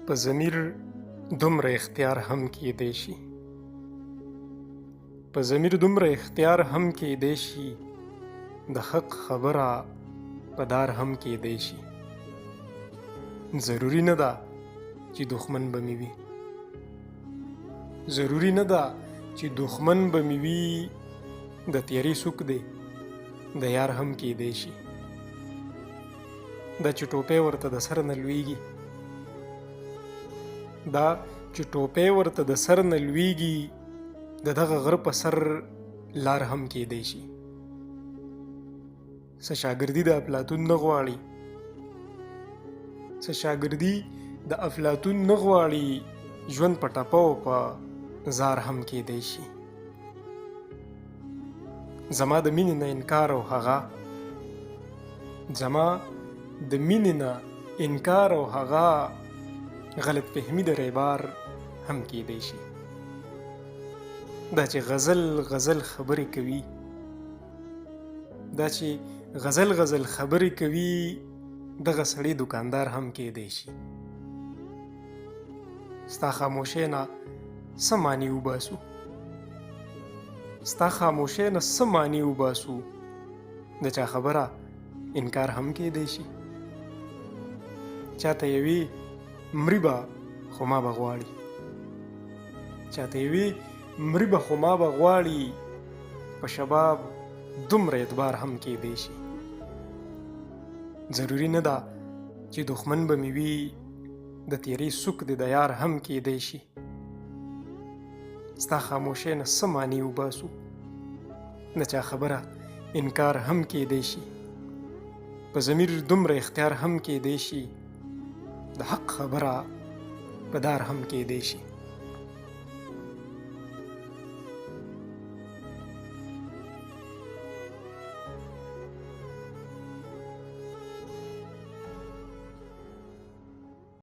په ضمیر دومره اختیار هم کیدی شي، په ضمیر دومره اختیار هم کیدی شي، د حق خبره په دار هم کیدی شي. ضروري نه ده چې دښمن به مې وي، ضروري نه ده چې دښمن به مې وي، د تیارې څوک دی د یار هم کیدی شي. دا چې ټوپۍ ورته د سر نه لویږي، دا چې ټوپۍ ورته د سر نه لویږي، د دغه غره په سر لار هم کیدی شي. څه شاګردي د افلاطون نه غواړي، څه شاګردي د افلاطون نه غواړي، ژوند په ټپه او په زار هم کیدی شي. زما د مینې نه انکار او هغه، زما د مینې نه انکار او هغه، غلط فهمي د ریبار هم کیدی شي. دا چې غزل غزل خبرې کوي، دا چې غزل غزل خبرې کوي، دغه سړی دکاندار هم کیدی شي. ستا خاموشۍ نه څه معنی وباسو، ستا خاموشۍ نه څه معنی وباسو، د چا خبره انکار هم کیدی شي. چاته یوې مري به خو ما به غواړي، چاته یوې مري به خو ما به غواړي، په شباب دومره اعتبار هم کیدی شي. ضروري نه ده چې دښمن به مې وي، د تیرې څوک دی د یار هم کیدی شي. ستا خاموشۍ نه څه معنی وباسو، د چا خبره انکار هم کیدی شي. په ضمیر دومره اختیار هم کیدی شي، د حق خبره په دار هم کیدی شي.